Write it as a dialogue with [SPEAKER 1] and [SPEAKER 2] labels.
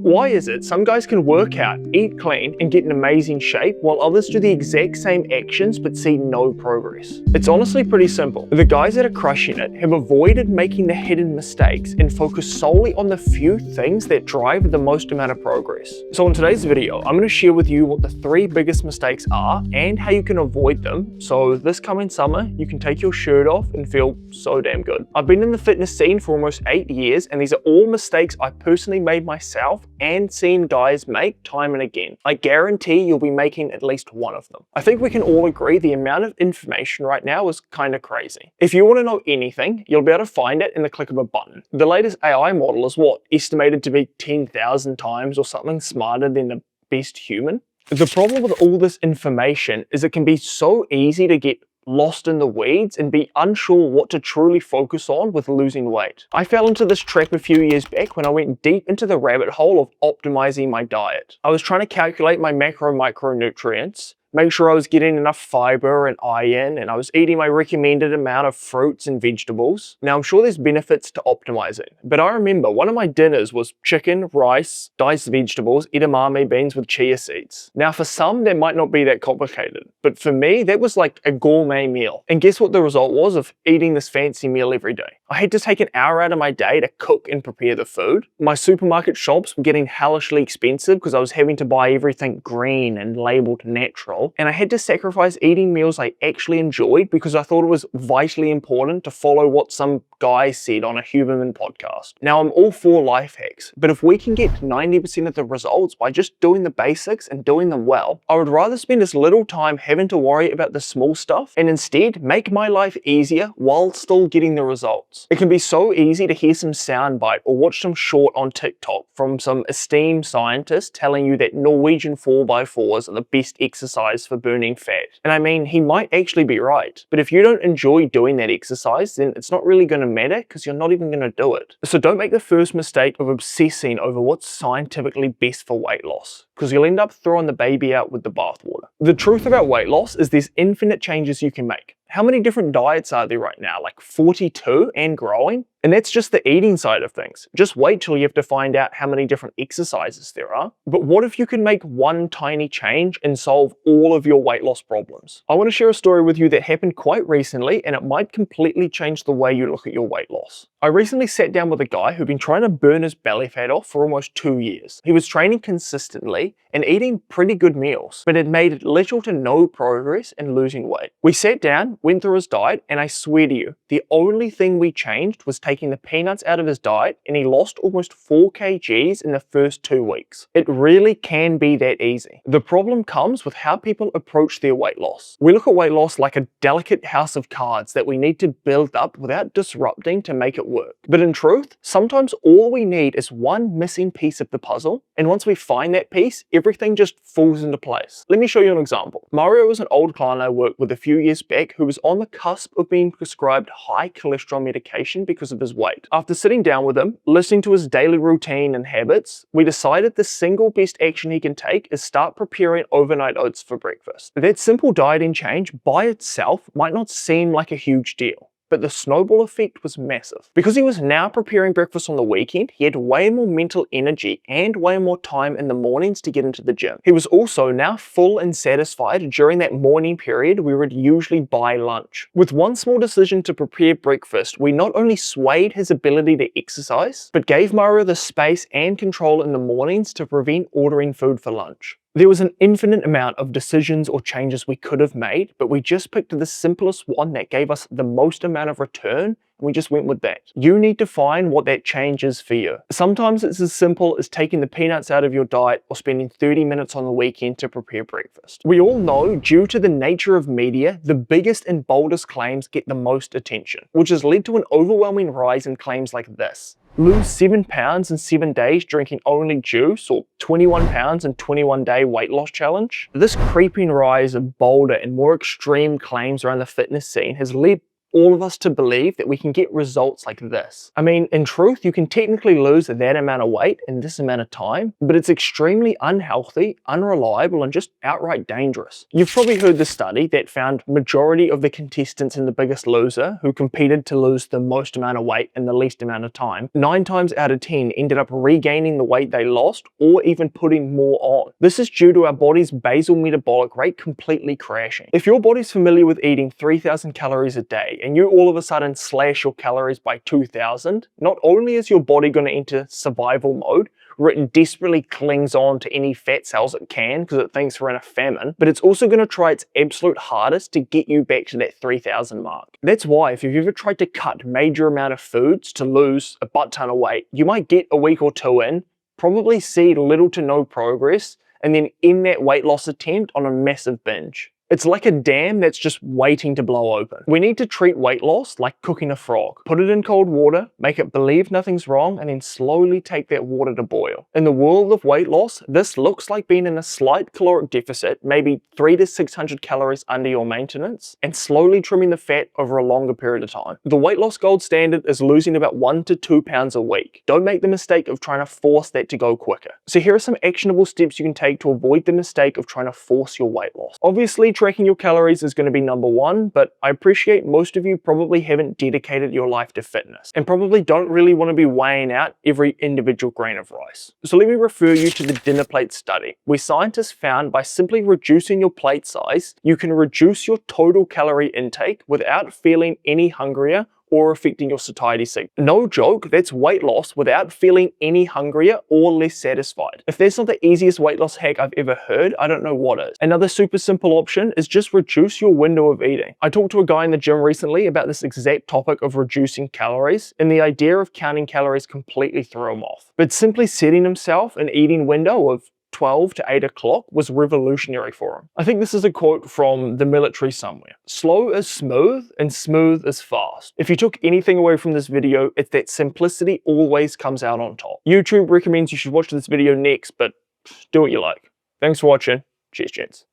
[SPEAKER 1] Why is it some guys can work out, eat clean, and get in amazing shape, while others do the exact same actions but see no progress? It's honestly pretty simple. The guys that are crushing it have avoided making the hidden mistakes and focus solely on the few things that drive the most amount of progress. So in today's video, I'm going to share with you what the 3 biggest mistakes are and how you can avoid them, so this coming summer you can take your shirt off and feel so damn good. I've been in the fitness scene for almost 8 years, and these are all mistakes I personally made myself and seen guys make time and again. I guarantee you'll be making at least one of them. I think we can all agree the amount of information right now is kind of crazy. If you want to know anything, you'll be able to find it in the click of a button. The latest AI model is estimated to be 10,000 times or something smarter than the best human. The problem with all this information is it can be so easy to get lost in the weeds and be unsure what to truly focus on with losing weight. I fell into this trap a few years back when I went deep into the rabbit hole of optimizing my diet. I was trying to calculate my micronutrients, make sure I was getting enough fiber and iron, and I was eating my recommended amount of fruits and vegetables. Now, I'm sure there's benefits to optimizing, but I remember one of my dinners was chicken, rice, diced vegetables, edamame beans with chia seeds. Now, for some, that might not be that complicated, but for me, that was like a gourmet meal. And guess what the result was of eating this fancy meal every day? I had to take an hour out of my day to cook and prepare the food. My supermarket shops were getting hellishly expensive because I was having to buy everything green and labeled natural. And I had to sacrifice eating meals I actually enjoyed because I thought it was vitally important to follow what some guy said on a Huberman podcast. Now, I'm all for life hacks, but if we can get 90% of the results by just doing the basics and doing them well, I would rather spend as little time having to worry about the small stuff and instead make my life easier while still getting the results. It can be so easy to hear some soundbite or watch some short on TikTok from some esteemed scientist telling you that Norwegian 4x4s are the best exercise for burning fat. And I mean, he might actually be right, but if you don't enjoy doing that exercise, then it's not really going to matter because you're not even going to do it. So don't make the first mistake of obsessing over what's scientifically best for weight loss, because you'll end up throwing the baby out with the bathwater. The truth about weight loss is there's infinite changes you can make. How many different diets are there right now? Like 42 and growing? And that's just the eating side of things. Just wait till you have to find out how many different exercises there are. But what if you can make one tiny change and solve all of your weight loss problems? I want to share a story with you that happened quite recently, and it might completely change the way you look at your weight loss. I recently sat down with a guy who'd been trying to burn his belly fat off for almost 2 years. He was training consistently and eating pretty good meals, but had made little to no progress in losing weight. We sat down, went through his diet, and I swear to you, the only thing we changed was taking the peanuts out of his diet, and he lost almost 4 kgs in the first 2 weeks. It really can be that easy. The problem comes with how people approach their weight loss. We look at weight loss like a delicate house of cards that we need to build up without disrupting to make it work. But in truth, sometimes all we need is one missing piece of the puzzle, and once we find that piece, everything just falls into place. Let me show you an example. Mario was an old client I worked with a few years back who was on the cusp of being prescribed high cholesterol medication because of his weight. After sitting down with him, listening to his daily routine and habits, we decided the single best action he can take is start preparing overnight oats for breakfast. That simple dieting change by itself might not seem like a huge deal, but the snowball effect was massive. Because he was now preparing breakfast on the weekend, he had way more mental energy and way more time in the mornings to get into the gym. He was also now full and satisfied during that morning period where we'd usually buy lunch. With one small decision to prepare breakfast, we not only swayed his ability to exercise, but gave Mario the space and control in the mornings to prevent ordering food for lunch. There was an infinite amount of decisions or changes we could have made, but we just picked the simplest one that gave us the most amount of return, and we just went with that. You need to find what that change is for you. Sometimes it's as simple as taking the peanuts out of your diet or spending 30 minutes on the weekend to prepare breakfast. We all know, due to the nature of media, the biggest and boldest claims get the most attention, which has led to an overwhelming rise in claims like this: lose 7 pounds in 7 days drinking only juice, or 21 pounds in 21-day weight loss challenge. This creeping rise of bolder and more extreme claims around the fitness scene has led all of us to believe that we can get results like this. I mean, in truth, you can technically lose that amount of weight in this amount of time, but it's extremely unhealthy, unreliable, and just outright dangerous. You've probably heard the study that found majority of the contestants in The Biggest Loser who competed to lose the most amount of weight in the least amount of time, 9 times out of 10 ended up regaining the weight they lost or even putting more on. This is due to our body's basal metabolic rate completely crashing. If your body's familiar with eating 3,000 calories a day and you all of a sudden slash your calories by 2,000, not only is your body going to enter survival mode, where it desperately clings on to any fat cells it can because it thinks we're in a famine, but it's also going to try its absolute hardest to get you back to that 3,000 mark. That's why if you've ever tried to cut major amount of foods to lose a butt ton of weight, you might get a week or two in, probably see little to no progress, and then end that weight loss attempt on a massive binge. It's like a dam that's just waiting to blow open. We need to treat weight loss like cooking a frog. Put it in cold water, make it believe nothing's wrong, and then slowly take that water to boil. In the world of weight loss, this looks like being in a slight caloric deficit, maybe 300 to 600 calories under your maintenance, and slowly trimming the fat over a longer period of time. The weight loss gold standard is losing about 1 to 2 pounds a week. Don't make the mistake of trying to force that to go quicker. So here are some actionable steps you can take to avoid the mistake of trying to force your weight loss. Obviously, tracking your calories is going to be number one, but I appreciate most of you probably haven't dedicated your life to fitness and probably don't really want to be weighing out every individual grain of rice. So let me refer you to the dinner plate study, where scientists found by simply reducing your plate size, you can reduce your total calorie intake without feeling any hungrier or affecting your satiety signal. No joke, that's weight loss without feeling any hungrier or less satisfied. If that's not the easiest weight loss hack I've ever heard, I don't know what is. Another super simple option is just reduce your window of eating. I talked to a guy in the gym recently about this exact topic of reducing calories, and the idea of counting calories completely threw him off. But simply setting himself an eating window of 12 to 8 o'clock was revolutionary for him. I think this is a quote from the military somewhere. Slow is smooth and smooth is fast. If you took anything away from this video, it's that simplicity always comes out on top. YouTube recommends you should watch this video next, but do what you like. Thanks for watching. Cheers, gents.